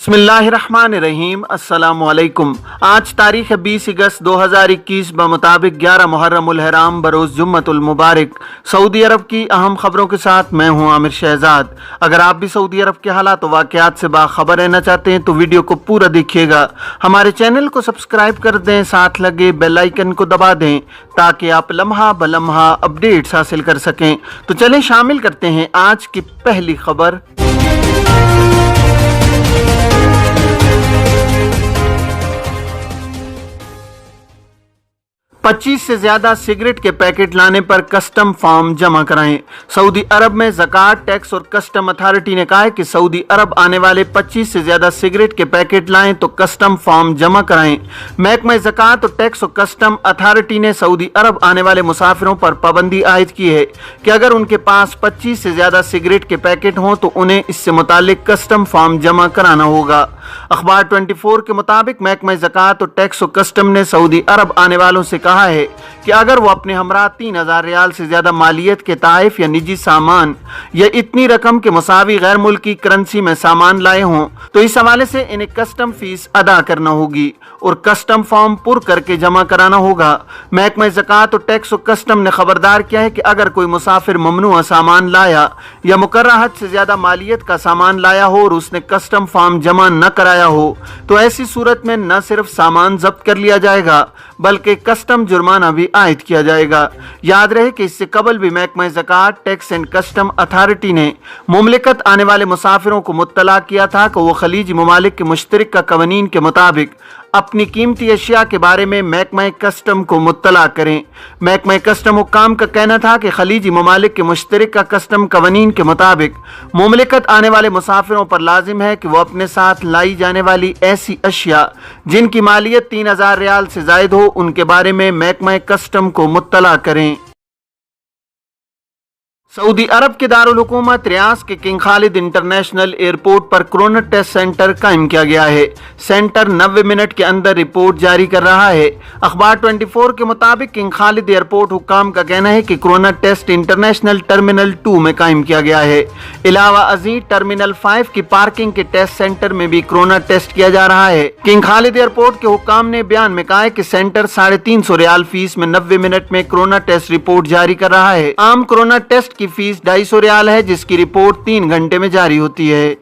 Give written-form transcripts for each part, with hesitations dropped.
बिस्मिल्लाहिर्रहमानिर्रहीम। अस्सलामुअलैकुम। आज तारीख 20 अगस्त 2021 बमुताबिक 11 मुहर्रमुल हराम बरोज़ जुम्मतुल मुबारक। सऊदी अरब की अहम खबरों के साथ मैं हूं आमिर शहजाद। अगर आप भी सऊदी अरब के हालात व वाक़यात से बाखबर रहना चाहते हैं तो वीडियो को पूरा देखिएगा। हमारे चैनल को सब्सक्राइब कर दें, साथ लगे बेल आइकन को दबा दें ताकि आप लम्हा ब लम्हा अपडेट्स हासिल कर सकें। तो चलें शामिल करते हैं आज की पहली खबर। 25 से ज्यादा सिगरेट के पैकेट लाने पर कस्टम फॉर्म जमा कराएं। सऊदी अरब में ज़कात, टैक्स और कस्टम अथॉरिटी ने कहा है कि सऊदी अरब आने वाले 25 से ज्यादा सिगरेट के पैकेट लाएं तो कस्टम फॉर्म जमा कराएं। महकमा ज़कात और टैक्स और कस्टम अथॉरिटी ने सऊदी अरब आने वाले मुसाफिरों पर पाबंदी आयद की है कि अगर उनके पास 25 से ज्यादा सिगरेट के पैकेट हों तो उन्हें इससे मुतालिक कस्टम फॉर्म जमा कराना होगा। अखबार 24 के मुताबिक महकमा ज़कात और टैक्स और कस्टम ने सऊदी अरब आने वालों से कहा है कि अगर वो अपने हमरा 3000 रियाल से ज्यादा मालियत के ताइफ या निजी सामान या इतनी रकम के मुसावी गैर मुल्की करेंसी में सामान लाए हों तो इस हवाले से इन्हें कस्टम फीस अदा करना होगी और कस्टम फॉर्म पुर करके जमा कराना होगा। महकमा ज़कात और टैक्स और कस्टम ने खबरदार किया है कि अगर कोई मुसाफिर ममनुआ सामान लाया या मुकर्रर हद से ज्यादा मालियत का सामान लाया हो और उसने कस्टम फॉर्म जमा न कराया हो तो ऐसी सूरत में न सिर्फ सामान जब्त कर लिया जाएगा बल्कि कस्टम जुर्माना भी आयद किया जाएगा। याद रहे कि इससे कबल भी महकमा ज़कात, टैक्स एंड कस्टम अथॉरिटी ने मुमलिकत आने वाले मुसाफिरों को मुत्तला किया था कि वो खलीजी ममालिक के मुश्तरका कवानीन के मुताबिक अपनी कीमती अशिया के बारे में महकमा कस्टम को मुत्तला करें। महकमा कस्टम हुक्काम का कहना था कि खलीजी ममालिक के मुश्तरका कस्टम कवानीन के मुताबिक मुमलिकत आने वाले मुसाफिरों पर लाजिम है कि वो अपने साथ लाई जाने वाली ऐसी अशिया जिनकी मालियत 3000 रियाल से जायद हो उनके बारे में महकमा कस्टम को मुत्तला करें। सऊदी अरब के दारुल हुकूमत रियाद के किंग खालिद इंटरनेशनल एयरपोर्ट पर कोरोना टेस्ट सेंटर कायम किया गया है। सेंटर 90 मिनट के अंदर रिपोर्ट जारी कर रहा है। अखबार 24 के मुताबिक किंग खालिद एयरपोर्ट हुक्काम का कहना है कि कोरोना टेस्ट इंटरनेशनल टर्मिनल 2 में कायम किया गया है। इलावा अजीज टर्मिनल 5 की पार्किंग के टेस्ट सेंटर में भी कोरोना टेस्ट किया जा रहा है। किंग खालिद एयरपोर्ट के हुक्काम ने बयान में कहा है कि सेंटर 350 रियाल फीस में 90 मिनट में कोरोना टेस्ट रिपोर्ट जारी कर रहा है। आम कोरोना टेस्ट की फीस 250 रियाल है जिसकी रिपोर्ट 3 घंटे में जारी होती है।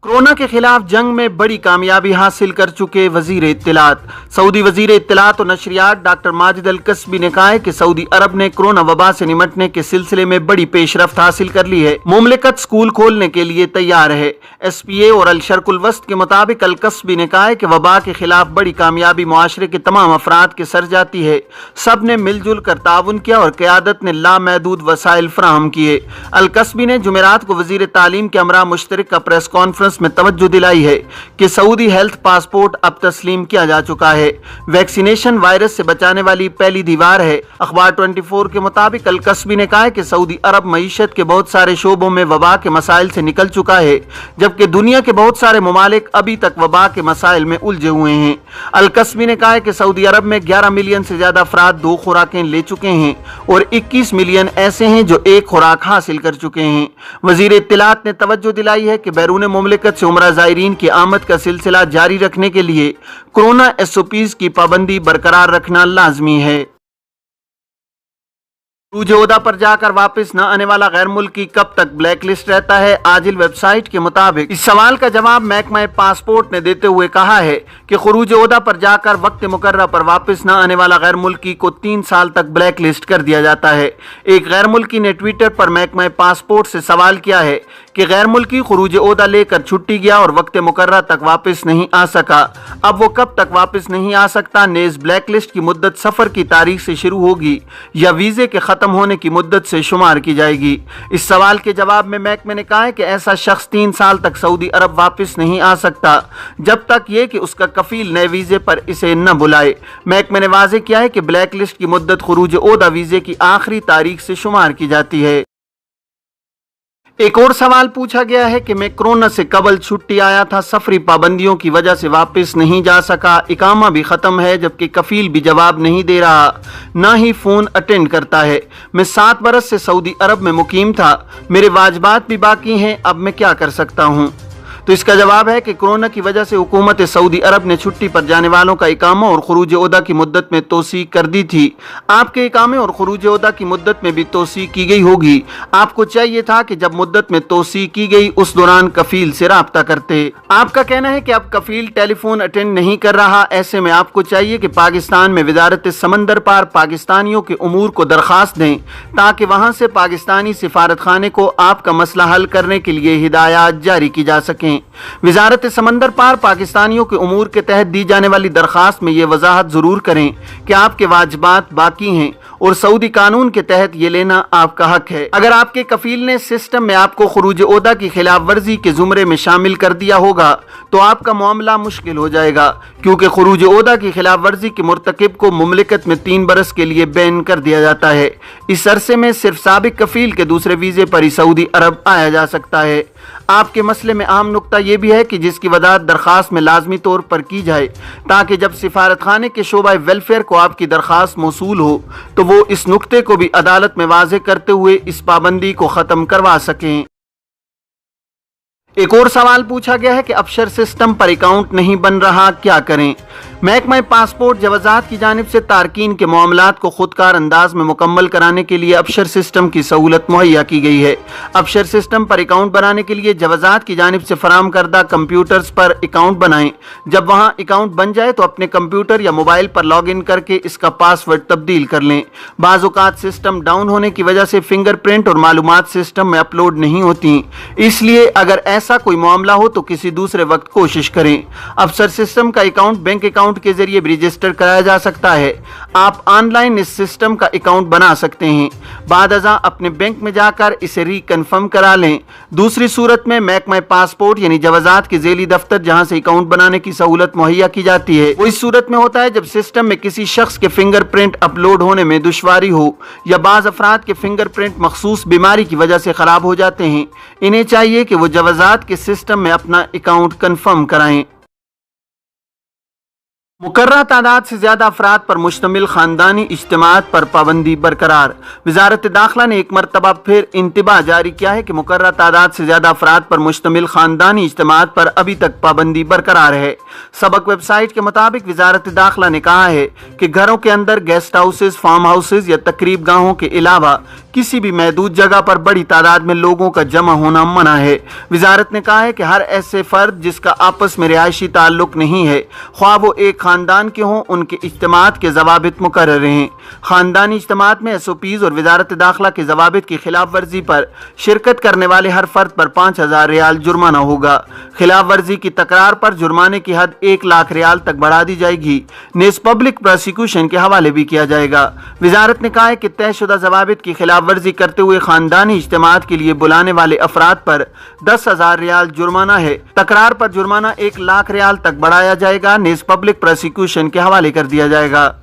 कोरोना के खिलाफ जंग में बड़ी कामयाबी हासिल कर चुके वजीर इत्तलात। सऊदी वजीर इत्तलात और नशरियात डॉक्टर माजिद अल कसबी ने कहा है कि सऊदी अरब ने कोरोना वबा से निमटने के सिलसिले में बड़ी पेशरफ्त हासिल कर ली है। मुमलिकत स्कूल खोलने के लिए तैयार है। SPA और अल शर्कुल वस्त के मुताबिक अल कसबी ने कहा है कि वबा के खिलाफ बड़ी कामयाबी मुआशरे के तमाम अफराद के सर जाती है। सब ने मिलजुल कर ताउन किया और क़यादत ने लामहदूद वसाइल फराहम किए। अल कसबी ने जुमेरात को वजीर तालीम के हमरा मुश्तरका प्रेस कॉन्फ्रेंस में तवज्जो दिलाई है कि सऊदी हेल्थ पासपोर्ट अब तस्लीम किया जा चुका है। वैक्सीनेशन वायरस से बचाने वाली पहली दीवार है। अखबार 24 के मुताबिक अल कसबी ने कहा है कि सऊदी अरब मईशत के बहुत सारे शोबों में वबा के मसाइल से निकल चुका है जबकि दुनिया के बहुत सारे ममालिक अभी तक वबा के मसाइल में उलझे हुए हैं। अल कसबी ने कहा है कि सऊदी अरब में 11 मिलियन से ज्यादा अफराद 2 खुराकें ले चुके हैं और 21 मिलियन ऐसे हैं जो 1 खुराक हासिल कर चुके हैं। वजीर इत्तलात ने तवज्जो दिलाई है कि बैरून मुमलिकत से उमरा ज़ायरीन की आमद का सिलसिला जारी रखने के लिए कोरोना SOPs की पाबंदी बरकरार रखना लाजमी है। खरूज ओहदा पर जाकर वापस न आने वाला गैर मुल्की कब तक ब्लैक लिस्ट रहता है? आजिल वेबसाइट के मुताबिक इस सवाल का जवाब महकमा पासपोर्ट ने देते हुए कहा है कि खरूज ओहदा पर जाकर वक्त मुकर्रर पर वापस न आने वाला गैर मुल्की को 3 साल तक ब्लैक लिस्ट कर दिया जाता है। एक गैर मुल्की ने ट्विटर पर महकमा पासपोर्ट से सवाल किया है कि गैर मुल्की खरूज ओहदा लेकर छुट्टी गया और वक्त मुकर्रर तक वापस नहीं आ सका, अब वो कब तक वापस नहीं आ सकता? नेज़ ब्लैक लिस्ट की मुद्दत सफर की तारीख से शुरू होगी या वीजे के खत्म होने की मुद्दत से शुमार की जाएगी? इस सवाल के जवाब में महकमे ने कहा है कि ऐसा शख्स 3 साल तक सऊदी अरब वापस नहीं आ सकता जब तक ये कि उसका कफील नए वीजे पर इसे न बुलाए। महकमे ने वाज़ेह किया है कि ब्लैक लिस्ट की मुद्दत खरूज ओहदा वीजे की आखिरी तारीख से शुमार की जाती है। एक और सवाल पूछा गया है कि मैं कोरोना से कबल छुट्टी आया था, सफरी पाबंदियों की वजह से वापस नहीं जा सका, इकामा भी खत्म है जबकि कफील भी जवाब नहीं दे रहा, ना ही फोन अटेंड करता है। मैं 7 बरस से सऊदी अरब में मुकीम था, मेरे वाजिबात भी बाकी हैं, अब मैं क्या कर सकता हूँ? तो इसका जवाब है कि कोरोना की वजह से हुकूमत सऊदी अरब ने छुट्टी पर जाने वालों का इकामा और खुरूज ओदा की मुद्दत में तोसी कर दी थी। आपके इकामे और खुरूज ओदा की मुद्दत में भी तोसी की गई होगी। आपको चाहिए था कि जब मुद्दत में तोसी की गई उस दौरान कफील से राब्ता करते। आपका कहना है कि अब कफील टेलीफोन अटेंड नहीं कर रहा। ऐसे में आपको चाहिए कि पाकिस्तान में वजारत समंदर पार पाकिस्तानियों के उमूर को दरखास्त दें ताकि वहां से पाकिस्तानी सिफारत खाने को आपका मसला हल करने के लिए हिदायत जारी की जा सकें। वजारत समंदर पार पाकिस्तानियों के उमूर के तहत दी जाने वाली दरखास्त में ये वजाहत जरूर करें कि आपके वाजिबात बाकी हैं और सऊदी कानून के तहत ये लेना आपका हक है। अगर आपके कफील ने सिस्टम में आपको खुरूज ओदा की खिलाफ वर्जी के जुमरे में शामिल कर दिया होगा तो आपका मामला मुश्किल हो जाएगा, क्योंकि खुरूज ओदा की खिलाफ वर्जी के मुर्तकिब को मुमलिकत में 3 बरस के लिए बैन कर दिया जाता है। इस अरसे में सिर्फ साबिक कफील के दूसरे वीजे पर ही सऊदी अरब आया जा सकता है। आपके मसले में अहम नुक्ता यह भी है कि जिसकी वजाहत दरखास्त में लाजमी तौर पर की जाए ताकि जब सिफारत खाने के शोबा वेलफेयर को आपकी दरखास्त मौसूल हो तो वो इस नुक्ते को भी अदालत में वाज़ेह करते हुए इस पाबंदी को ख़त्म करवा सकें। एक और सवाल पूछा गया है कि अबशर सिस्टम पर अकाउंट नहीं बन रहा, क्या करें। महकमा पासपोर्ट जवाजात की जानिब से तारकीन के मामलात को खुदकार अंदाज में मुकम्मल कराने के लिए अबशर सिस्टम की सहूलत मुहैया की गई है। अबशर सिस्टम पर अकाउंट बनाने के लिए जवाजात की जानिब से फराम करदा कंप्यूटर्स पर अकाउंट बनाएं। जब वहां अकाउंट बन जाए तो अपने कंप्यूटर या मोबाइल पर लॉग इन करके इसका पासवर्ड तब्दील कर लें। बाज़ औक़ात सिस्टम डाउन होने की वजह से फिंगरप्रिंट और मालूमात सिस्टम में अपलोड नहीं होती, इसलिए अगर ऐसा कोई मामला हो तो किसी दूसरे वक्त कोशिश करें। अबशर सिस्टम का अकाउंट बैंक अकाउंट के जरिए भी रजिस्टर कराया जा सकता है। आप ऑनलाइन इस सिस्टम का अकाउंट बना सकते हैं। बाद अज़ा अपने बैंक में जाकर इसे रिकन्फर्म करा लें। दूसरी सूरत में महकमा पासपोर्ट यानी जवाजात के ज़ेली दफ्तर जहां से अकाउंट बनाने की सहूलत मुहैया की जाती है वो इस सूरत में होता है जब सिस्टम में किसी शख्स के फिंगरप्रिंट अपलोड होने में दुश्वारी हो या बाज़ अफराद के फिंगरप्रिंट मखसूस बीमारी की वजह से खराब हो जाते हैं। इन्हें चाहिए कि वो जवाजात के सिस्टम में अपना अकाउंट कन्फर्म कराएं। मुकर्रर तादाद से ज्यादा अफराद पर मुश्तमिल खानदानी इज्तिमात पर पाबंदी बरकरार। वजारत दाखिला ने एक मरतबा फिर इंतबाह जारी किया है कि मुकर्रर तादाद से ज्यादा अफराद पर मुश्तमिल खानदानी इज्तिमात पर अभी तक पाबंदी बरकरार है। सबक वेबसाइट के मुताबिक वजारत दाखिला ने कहा है कि घरों के अंदर गेस्ट हाउसेज, फार्म हाउसेज या तकरीब गाहों के अलावा किसी भी महदूद जगह पर बड़ी तादाद में लोगों का जमा होना मना है। वजारत ने कहा है कि हर ऐसे फर्द जिसका आपस में रिहायशी ताल्लुक नहीं है, ख्वाह वो एक खानदान के हों, उनके इज्तिमात के जवाबित मुकर्रर हैं। खानदानी इज्तिमात में SOPs और वजारत दाखिला के जवाबित की खिलाफ वर्जी पर शिरकत करने वाले हर फर्द पर 5000 रियाल जुर्माना होगा। खिलाफ वर्जी की तकरार पर जुर्माने की हद 1 लाख रियाल तक बढ़ा दी जाएगी। नेज़ पब्लिक प्रोसिक्यूशन के हवाले भी किया जाएगा। वजारत ने कहा है कि तयशुदा जवाबित की खिलाफ वर्जी करते हुए खानदानी इज्तिमात के लिए बुलाने वाले अफराद पर 10,000 रियाल जुर्माना है। तकरार पर जुर्माना 1 लाख रियाल तक बढ़ाया जाएगा। नेज़ पब्लिक प्रोसिक्यूशन के हवाले कर दिया जाएगा।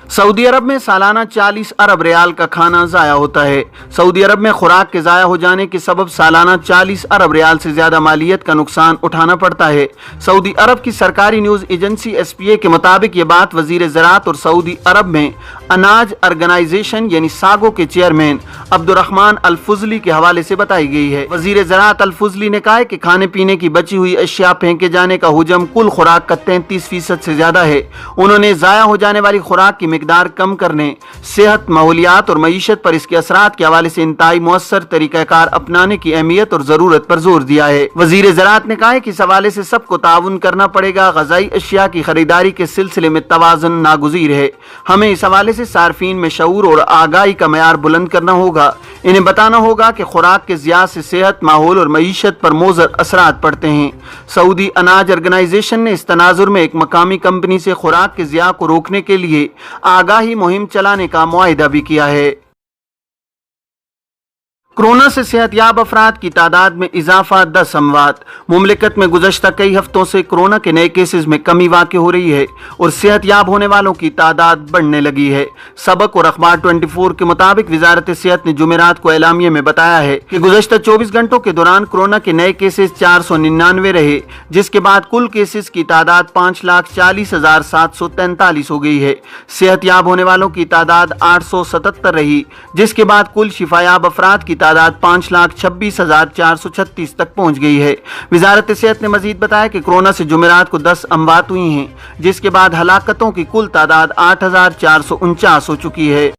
सऊदी अरब में सालाना 40 अरब रियाल का खाना ज़ाया होता है। सऊदी अरब में खुराक के ज़ाया हो जाने के सबब सालाना 40 अरब रियाल से ज़्यादा मालियत का नुकसान उठाना पड़ता है। सऊदी अरब की सरकारी न्यूज़ एजेंसी SPA के मुताबिक ये बात वज़ीर ज़राअत और सऊदी अरब में अनाज ऑर्गेनाइजेशन यानी सागो के चेयरमैन अब्दुर्रहमान अल फुजली के हवाले से बताई गई है। वज़ीर ज़राअत अल फुजली ने कहा है कि खाने पीने की बची हुई अशिया फेंके जाने का हुजम कुल खुराक का 33% से ज़्यादा है। उन्होंने ज़ाया हो जाने वाली खुराक की मिकदार कम करने, सेहत, माहौलियात और मईशत पर इसके असरात के हवाले से इंतहाई मुअस्सर तरीक़ाकार अपनाने की अहमियत और ज़रूरत पर जोर दिया है। वज़ीर ज़राअत ने कहा है कि इस हवाले से सबको ताउन करना पड़ेगा। ग़ज़ाई अशिया की खरीदारी के सिलसिले में तवाज़ुन नागुज़ीर है। हमें इस हवाले से सार्फिन में शऊर और आगाही का मयार बुलंद करना होगा। इन्हें बताना होगा कि खुराक के ज़िया से सेहत, माहौल और मईशत पर मोज़र असरात पड़ते हैं। सऊदी अनाज ऑर्गेनाइजेशन ने इस तनाजुर में एक मकामी कंपनी से खुराक के ज़िया को रोकने के लिए आगाही मुहिम चलाने का मुआहिदा भी किया है। कोरोना से सेहतयाब अफराद की तादाद में इजाफा, 10 अमवात। मुमलिकत में गुज़श्ता कई हफ्तों से कोरोना के नए केसेस में कमी वाक़ हो रही है और सेहतयाब होने वालों की तादाद बढ़ने लगी है। सबक और अखबार 24 के मुताबिक वजारत सेहत ने जुमेरात को एलामिये में बताया है कि गुज़श्ता 24 घंटों के दौरान कोरोना के नए केसेस 499 रहे, जिसके बाद कुल केसेस की तादाद 5,40,743 हो गई है। सेहतयाब होने वालों की तादाद 877 रही, जिसके बाद कुल शिफायाब अफराद की तादाद 5,26,436 तक पहुंच गई है। वजारत सेहत ने मजीद बताया कि कोरोना से जुमेरात को 10 अमवात हुई हैं, जिसके बाद हलाकतों की कुल तादाद 8,449 हो चुकी है।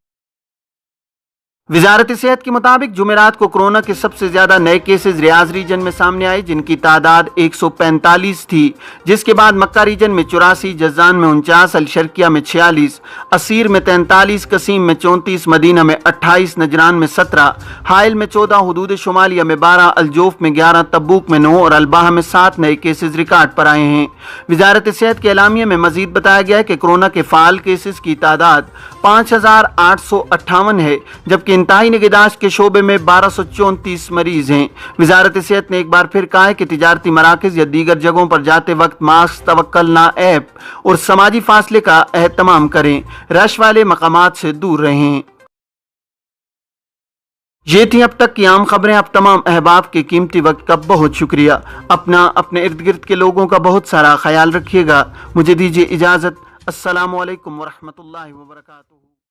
वजारत सेहत के मुताबिक जुमेरात को कोरोना के सबसे ज्यादा नए केसेस रियाज रीजन में सामने आए, जिनकी तादाद 145 थी, जिसके बाद मक्का रीजन में 84, जज्जान में 49, अलशर्किया में 46, असीर में 43, कसीम में 34, मदीना में 28, नजरान में 17, हाइल में 14, हुदूद शुमालिया में 12, अलजोफ में 11, तब्बूक में 9 और अलबाहा में 7 नए केसेस रिकॉर्ड पर आए हैं। वजारत सेहत के एलामिया में मजीद बताया गया है कि कोरोना के फाल केसेस की तादाद 5,858 है, जबकि इंतहाई निगहदाश्त के शोबे में 1,234 मरीज हैं। वजारत सेहत ने एक बार फिर कहा है कि तिजारती मराकज या दीगर जगहों पर जाते वक्त मास्क, तवक्कलना ऐप और समाजी फासले का एहतमाम करें, रश वाले मकामात से दूर रहें। ये थी अब तक की आम खबरें। आप तमाम अहबाब के कीमती वक्त का बहुत शुक्रिया। अपने इर्द गिर्द के लोगों का बहुत सारा ख्याल रखिएगा। मुझे दीजिए इजाज़त। अस्सलामु अलैकुम वरहमतुल्लाहि वबरकातुहू।